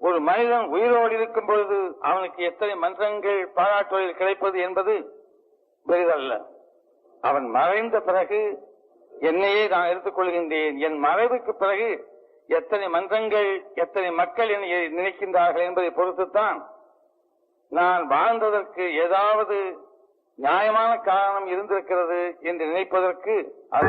ஒரு மனிதன் உயிரோடு இருக்கும் பொழுது அவனுக்கு எத்தனை மன்றங்கள் பாராட்டுவதில் கிடைப்பது என்பது பெரிதல்ல. அவன் மறைந்த பிறகு என்னையே நான் எடுத்துக் கொள்கின்றேன். என் மறைவுக்கு பிறகு எத்தனை மன்றங்கள், எத்தனை மக்கள் என்னை நினைக்கின்றார்கள் என்பதை பொறுத்துத்தான் நான் வாழ்ந்ததற்கு ஏதாவது நியாயமான காரணம் இருந்திருக்கிறது என்று நினைப்பதற்கு அது